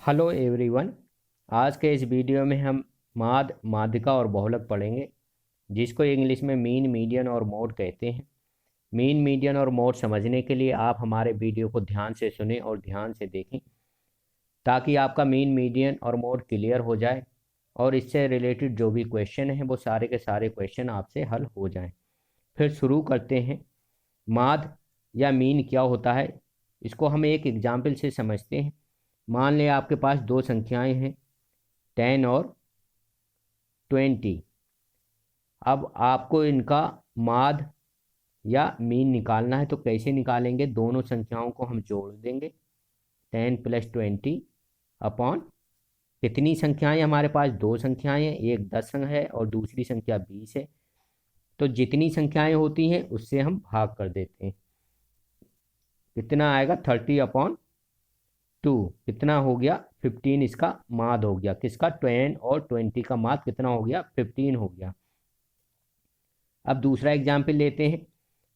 Hello everyone. आज के इस वीडियो में हम माध्यिका और बहुलक पढ़ेंगे, जिसको इंग्लिश में मीन, मीडियन और मोड कहते हैं। मीन, मीडियन और मोड समझने के लिए आप हमारे वीडियो को ध्यान से सुनें और ध्यान से देखें, ताकि आपका मीन, मीडियन और मोड क्लियर हो जाए और इससे रिलेटेड जो भी क्वेश्चन हैं वो सारे के सारे क्वेश्चन आपसे हल हो जाएं। फिर शुरू करते हैं। माध्य या मीन क्या होता है, इसको हम एक एग्जाम्पल से समझते हैं। मान लें आपके पास दो संख्याएं हैं 10 और 20। अब आपको इनका माध्य या मीन निकालना है, तो कैसे निकालेंगे? दोनों संख्याओं को हम जोड़ देंगे। 10 + 20 अपॉन कितनी संख्याएं हमारे पास? दो संख्याएं हैं, एक 10 है और दूसरी संख्या 20 है। तो जितनी संख्याएं होती हैं उससे हम भाग कर देते हैं। कितना आएगा? 30/2। कितना हो गया? 15। इसका माध्य हो गया। किसका? 10 और 20 का माध्य कितना हो गया? 15 हो गया। अब दूसरा एग्जाम्पल लेते हैं।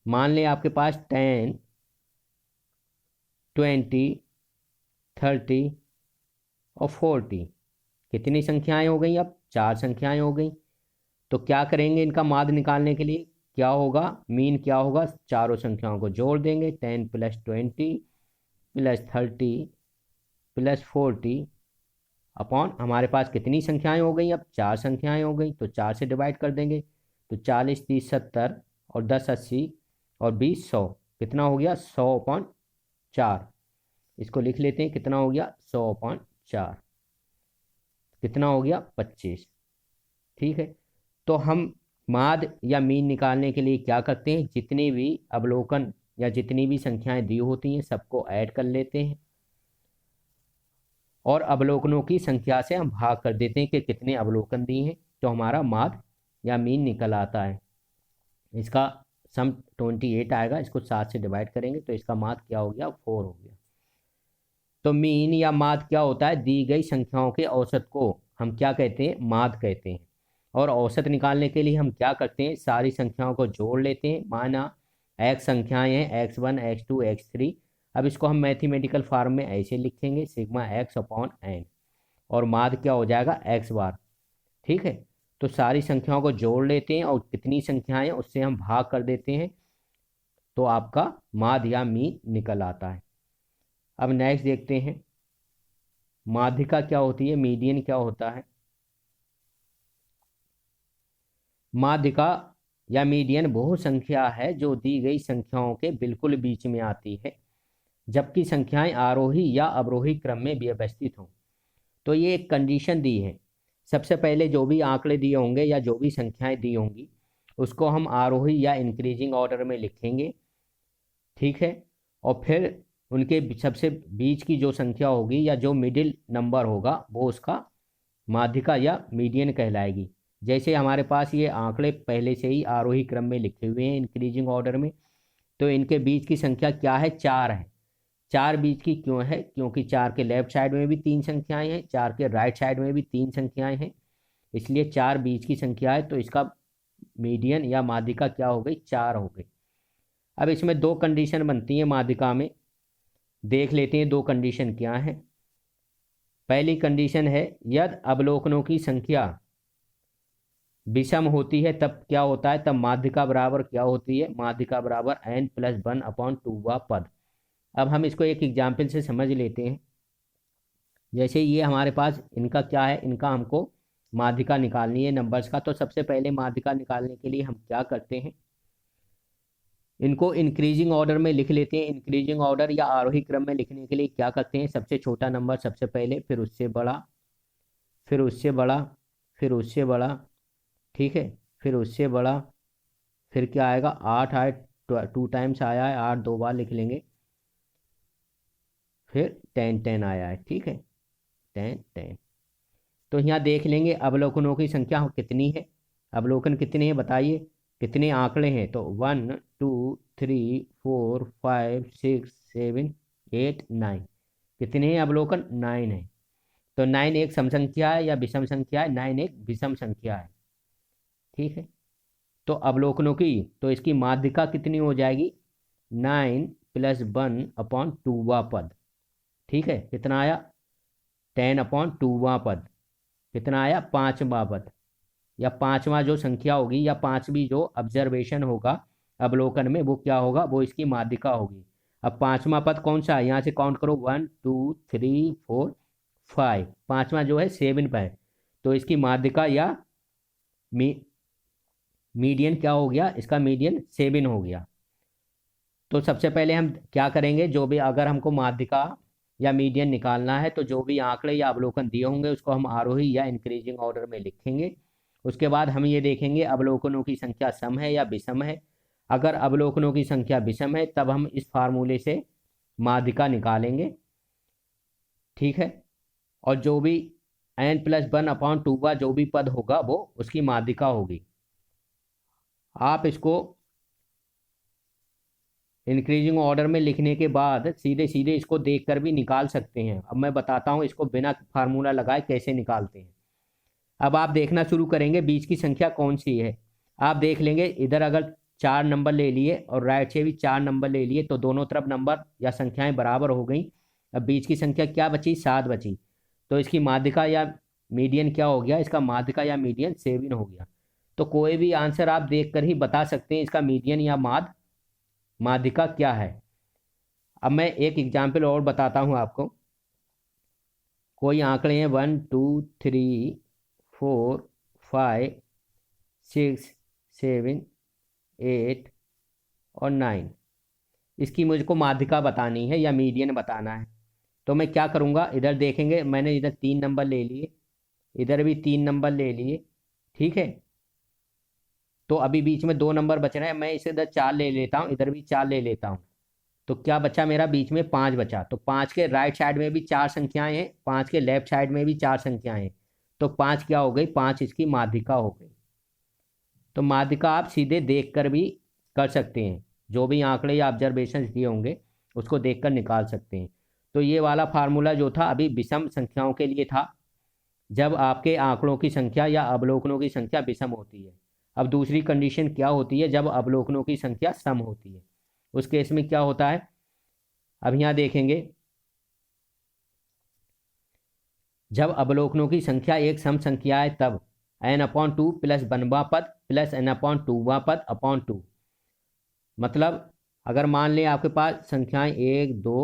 मान लें आपके पास 10, 20, 30 और 40 कितनी संख्याएं हो गई? अब 4 संख्याएं हो गई। तो क्या करेंगे इनका माध्य निकालने के लिए? क्या होगा? मीन क्या होगा? चारों संख्याओं को जोड़ देंगे। 10 + 20 + 30 + 40 अपॉन हमारे पास कितनी संख्याएं हो गई? अब 4 संख्याएं हो गई, तो 4 से डिवाइड कर देंगे। तो 40, 30, 70 और 10, 80 और 20, 100। कितना हो गया? 100/4। इसको लिख लेते हैं। कितना हो गया? 100/4। कितना हो गया? 25। ठीक है। तो हम माध्य या मीन निकालने के लिए क्या करते हैं? जितने भी अवलोकन या जितनी भी संख्याएं दी होती हैं सबको ऐड कर लेते हैं और अवलोकनों की संख्या से हम भाग कर देते हैं कि कितने अवलोकन दिए हैं, तो हमारा माध्य या मीन निकल आता है। इसका सम 28 आएगा। इसको 7 से डिवाइड करेंगे तो इसका माध्य क्या हो गया? 4 हो गया। तो मीन या माध्य क्या होता है? दी गई संख्याओं के औसत को हम क्या कहते हैं? माध्य कहते हैं। और औसत निकालने के लिए हम क्या करते हैं? सारी संख्याओं को जोड़ लेते हैं। माना x संख्याएं हैं, x1, x2, x3। अब इसको हम मैथमेटिकल फॉर्म में ऐसे लिखेंगे, सिग्मा x/n। और माध्य क्या हो जाएगा? x बार। ठीक है। तो सारी संख्याओं को जोड़ लेते हैं और कितनी संख्याएं हैं उससे हम भाग कर देते हैं, तो आपका माध्य या मीन निकल आता है। अब नेक्स्ट देखते हैं, माध्यिका क्या होती है, मीडियन क्या होता है। माध्यिका या मीडियन वो संख्या है जो दी गई संख्याओं के बिल्कुल बीच में आती है, जबकि संख्याएं आरोही या अवरोही क्रम में व्यवस्थित हों। तो ये एक कंडीशन दी है। सबसे पहले जो भी आंकड़े दिए होंगे या जो भी संख्याएं दी होंगी उसको हम आरोही या इंक्रीजिंग ऑर्डर में लिखेंगे। ठीक है। और फिर उनके सबसे बीच की जो संख्या होगी या जो मिडिल नंबर होगा वो उसका माध्यिका या मीडियन कहलाएगी। जैसे हमारे पास ये आंकड़े पहले से ही आरोही क्रम में लिखे हुए हैं इंक्रीजिंग ऑर्डर में, तो इनके बीच की संख्या क्या है? 4 है। 4 बीच की क्यों है? क्योंकि 4 के लेफ्ट साइड में भी 3 संख्याएं हैं, 4 के राइट साइड में भी 3 संख्याएं हैं, इसलिए 4 बीच की संख्या है। तो इसका मीडियन या माध्यिका क्या हो गई? 4 हो गई। अब इसमें दो कंडीशन बनती है माध्यिका में, देख लेते हैं दो कंडीशन क्या है। पहली कंडीशन है, यदि अवलोकनों की संख्या विषम होती है तब क्या होता है? तब माध्यिका बराबर क्या होती है? माध्यिका बराबर n+1/2वां पद। अब हम इसको एक एग्जाम्पल से समझ लेते हैं। जैसे ये हमारे पास इनका क्या है? इनका हमको माध्यिका निकालनी है नंबर्स का। तो सबसे पहले माध्यिका निकालने के लिए हम क्या करते हैं? इनको इंक्रीजिंग ऑर्डर में लिख लेते हैं। इंक्रीजिंग ऑर्डर या आरोही क्रम में लिखने के लिए क्या करते हैं? सबसे छोटा नंबर सबसे पहले, फिर उससे बड़ा, फिर उससे बड़ा, फिर उससे बड़ा। ठीक है। फिर उससे बड़ा, फिर क्या आएगा? 8 आए, 2 टाइम्स आया है, 8 दो बार लिख लेंगे। फिर 10 10 आया है। ठीक है। 10 10। तो यहाँ देख लेंगे अवलोकनों की संख्या कितनी है। अवलोकन कितने हैं बताइए? कितने आंकड़े हैं? तो 1 2 3 4 5 6 7 8 9। कितने हैं अवलोकन? 9 है। तो 9 एक सम संख्या है या विषम संख्या है? 9 एक विषम संख्या है। ठीक है। तो अवलोकनों की, तो इसकी माध्यिका कितनी हो जाएगी? 9 + 1/2वां पद। ठीक है। कितना आया? 10/2वां पद कितना आया, 5वां पद, या 5वां जो संख्या होगी या 5वीं जो ऑब्जर्वेशन होगा अवलोकन में, वो क्या होगा, वो इसकी माध्यिका होगी। अब 5वां पद कौन सा है, यहाँ से काउंट करो, 1 2 3 4 5, 5वां जो है 7 पर है, तो इसकी माध्यिका या मीडियन क्या हो गया, इसका मीडियन 7 हो गया। तो सबसे पहले हम क्या करेंगे, जो भी अगर हमको माध्यिका या मीडियन निकालना है तो जो भी आंकड़े या अवलोकन दिए होंगे उसको हम आरोही या इंक्रीजिंग ऑर्डर में लिखेंगे। उसके बाद हम ये देखेंगे अवलोकनों की संख्या सम है या विषम है। अगर अवलोकनों की संख्या विषम है तब हम इस फार्मूले से माध्यिका निकालेंगे, ठीक है। और जो भी n+1/2 का जो भी पद होगा वो उसकी माध्यिका होगी। आप इसको इंक्रीजिंग ऑर्डर में लिखने के बाद सीधे सीधे इसको देखकर भी निकाल सकते हैं। अब मैं बताता हूँ इसको बिना फार्मूला लगाए कैसे निकालते हैं। अब आप देखना शुरू करेंगे बीच की संख्या कौन सी है। आप देख लेंगे इधर अगर 4 नंबर ले लिए और राइट से भी 4 नंबर ले लिए तो दोनों तरफ नंबर या संख्याएं बराबर हो गई। अब बीच की संख्या क्या बची, 7 बची, तो इसकी माध्यिका या मीडियन क्या हो गया, इसका माध्यिका या मीडियन 7 हो गया। तो कोई भी आंसर आप देखकर ही बता सकते हैं इसका मीडियन या माध्यिका क्या है। अब मैं एक एग्जाम्पल और बताता हूँ आपको। कोई आंकड़े हैं 1 2 3 4 5 6 7 8 और 9, इसकी मुझको माध्यिका बतानी है या मीडियन बताना है। तो मैं क्या करूँगा, इधर देखेंगे मैंने इधर 3 नंबर ले लिए, इधर भी 3 नंबर ले लिए, ठीक है। तो अभी बीच में 2 नंबर बच रहे हैं, मैं इसे इधर 4 ले लेता हूँ, इधर भी 4 ले लेता हूँ, तो क्या बचा मेरा, बीच में 5 बचा। तो 5 के राइट साइड में भी 4 संख्याएं हैं, 5 के लेफ्ट साइड में भी 4 संख्याएं हैं, तो 5 क्या हो गई, 5 इसकी माध्यिका हो गई। तो माध्यिका आप सीधे देखकर भी कर सकते हैं, जो भी आंकड़े या ऑब्जर्वेशन दिए होंगे उसको देखकर निकाल सकते हैं। तो ये वाला फार्मूला जो था अभी विषम संख्याओं के लिए था, जब आपके आंकड़ों की संख्या या अवलोकनों की संख्या विषम होती है। अब दूसरी कंडीशन क्या होती है, जब अवलोकनों की संख्या सम होती है, उस केस में क्या होता है। अब यहाँ देखेंगे जब अवलोकनों की संख्या एक सम संख्या है तब n/2 प्लस 1वां पद प्लस n/2वां पद अपॉन 2। मतलब अगर मान लें आपके पास संख्याएं 1 2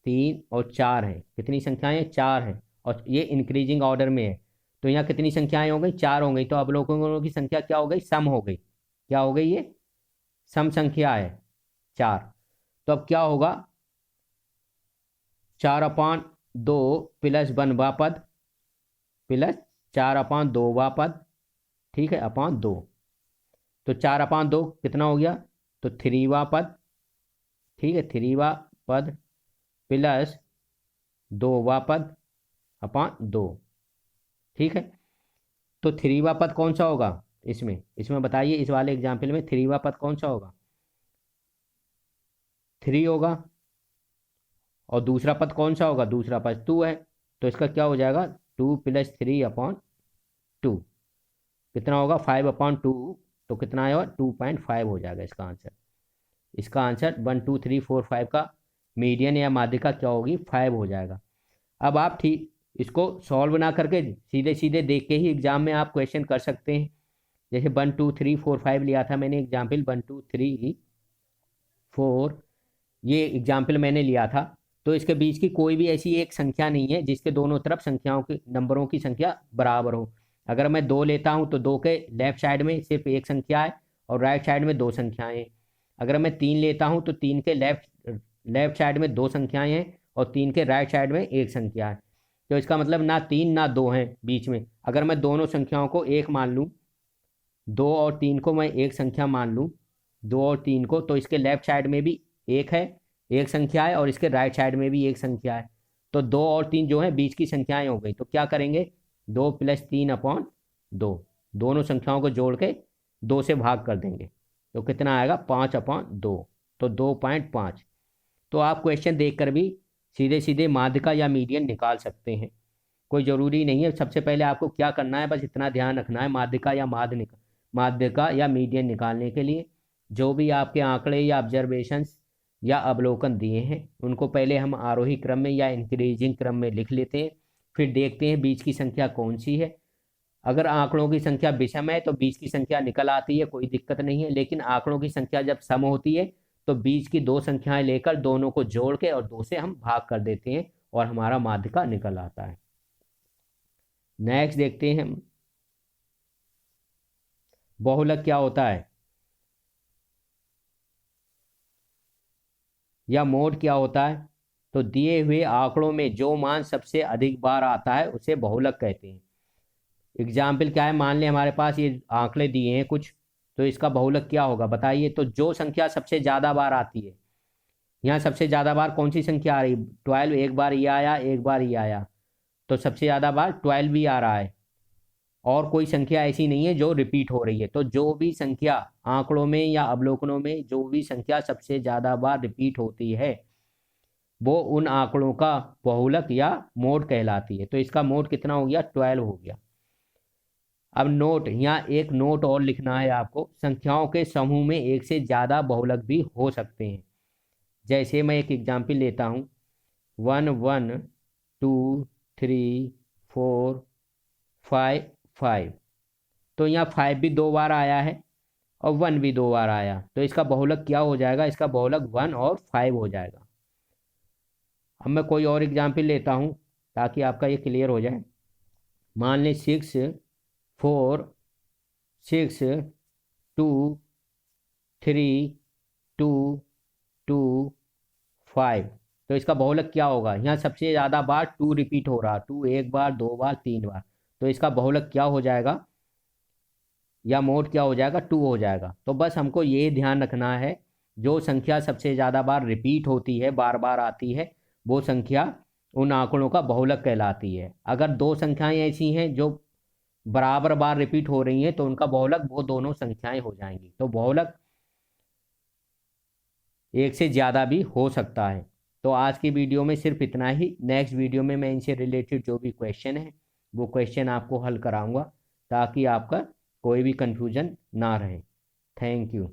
3 और 4 हैं, कितनी संख्याएं, 4 हैं, और ये इंक्रीजिंग ऑर्डर में है, तो यहाँ कितनी संख्याएं हो गई, 4 हो गई। तो अवलोकनों की संख्या क्या हो गई, सम हो गई। क्या हो गई, ये सम संख्या है 4। तो अब क्या होगा, 4/2 प्लस 1वां पद प्लस 4/2वां पद, ठीक है, अपॉन 2। तो 4/2 कितना हो गया, तो 3वां पद, ठीक है, 3वां पद प्लस 2वां पद अपॉन 2, ठीक है। तो 3वां पद कौन सा होगा, इसमें बताइए, इस वाले एग्जाम्पल में 3वां पद कौन सा होगा, 3 होगा। और दूसरा पद कौन सा होगा, दूसरा पद 2 है, तो इसका क्या हो जाएगा, 2 प्लस 3/2 कितना होगा, 5/2। तो कितना आएगा, 2.5 हो जाएगा इसका आंसर। इसका आंसर 1 2 3 4 5 का मीडियन या माध्यिका क्या होगी, 5 हो जाएगा। अब आप ठीक इसको सॉल्व ना करके सीधे सीधे देख के ही एग्जाम में आप क्वेश्चन कर सकते हैं। जैसे 1 2 3 4 5 लिया था मैंने एग्जाम्पल, 1 2 3 4 ये एग्जाम्पल मैंने लिया था। तो इसके बीच की कोई भी ऐसी एक संख्या नहीं है जिसके दोनों तरफ संख्याओं की नंबरों की संख्या बराबर हो। अगर मैं 2 लेता हूँ तो 2 के लेफ्ट साइड में सिर्फ एक संख्या है और राइट साइड में 2 संख्याएं हैं। अगर मैं 3 लेता हूँ तो 3 के लेफ्ट साइड में 2 संख्याएं हैं और 3 के राइट साइड में एक संख्या है। तो इसका मतलब ना 3 ना 2 हैं बीच में। अगर मैं दोनों संख्याओं को एक मान लूँ, 2 और 3 को मैं एक संख्या मान लूँ, 2 और 3 को, तो इसके लेफ्ट साइड में भी एक है, एक संख्या है, और इसके राइट साइड में भी एक संख्या है। तो 2 और 3 जो है बीच की संख्याएं हो गई। तो क्या करेंगे, 2 प्लस 3/2, दोनों संख्याओं को जोड़ के 2 से भाग कर देंगे, तो कितना आएगा, 5/2, तो 2.5। तो आप क्वेश्चन देखकर भी सीधे सीधे माध्यिका या मीडियन निकाल सकते हैं, कोई ज़रूरी नहीं है। सबसे पहले आपको क्या करना है, बस इतना ध्यान रखना है, माध्यिका या मीडियन निकालने के लिए जो भी आपके आंकड़े या ऑब्जर्वेशंस या अवलोकन दिए हैं उनको पहले हम आरोही क्रम में या इंक्रीजिंग क्रम में लिख लेते हैं, फिर देखते हैं बीच की संख्या कौन सी है। अगर आंकड़ों की संख्या विषम है तो बीच की संख्या निकल आती है, कोई दिक्कत नहीं है। लेकिन आंकड़ों की संख्या जब सम होती है तो बीच की दो संख्याएं लेकर दोनों को जोड़ के और 2 से हम भाग कर देते हैं और हमारा माध्यिका निकल आता है। नेक्स्ट देखते हैं हम बहुलक क्या होता है या मोड क्या होता है। तो दिए हुए आंकड़ों में जो मान सबसे अधिक बार आता है उसे बहुलक कहते हैं। एग्जाम्पल क्या है, मान लें हमारे पास ये आंकड़े दिए हैं कुछ, तो इसका बहुलक क्या होगा बताइए। तो जो संख्या सबसे ज़्यादा बार आती है, यहाँ सबसे ज़्यादा बार कौन सी संख्या आ रही, 12, एक बार ये आया एक बार ये आया, तो सबसे ज़्यादा बार 12 भी आ रहा है और कोई संख्या ऐसी नहीं है जो रिपीट हो रही है। तो जो भी संख्या आंकड़ों में या अवलोकनों में जो भी संख्या सबसे ज़्यादा बार रिपीट होती है वो उन आंकड़ों का बहुलक या मोड कहलाती है। तो इसका मोड कितना हो गया, 12 हो गया। अब नोट, यहाँ एक नोट और लिखना है आपको, संख्याओं के समूह में एक से ज़्यादा बहुलक भी हो सकते हैं। जैसे मैं एक एग्जाम्पल लेता हूँ 1 1 2 3 4 5 5। तो यहाँ 5 भी 2 बार आया है और 1 भी 2 बार आया, तो इसका बहुलक क्या हो जाएगा, इसका बहुलक 1 और 5 हो जाएगा। अब मैं कोई और एग्जाम्पल लेता हूँ ताकि आपका ये क्लियर हो जाए। मान लें 6 4 6 2 3 2 2 5। तो इसका बहुलक क्या होगा, यहाँ सबसे ज़्यादा बार 2 रिपीट हो रहा, 2 एक बार 2 बार 3 बार, तो इसका बहुलक क्या हो जाएगा या मोड क्या हो जाएगा, 2 हो जाएगा। तो बस हमको ये ध्यान रखना है, जो संख्या सबसे ज़्यादा बार रिपीट होती है, बार बार आती है, वो संख्या उन आंकड़ों का बहुलक कहलाती है। अगर दो संख्याएं ऐसी हैं जो बराबर बार रिपीट हो रही हैं तो उनका बहुलक वो दोनों संख्याएं हो जाएंगी। तो बहुलक एक से ज़्यादा भी हो सकता है। तो आज की वीडियो में सिर्फ इतना ही। नेक्स्ट वीडियो में मैं इनसे रिलेटेड जो भी क्वेश्चन है वो क्वेश्चन आपको हल कराऊंगा ताकि आपका कोई भी कन्फ्यूजन ना रहे। Thank you.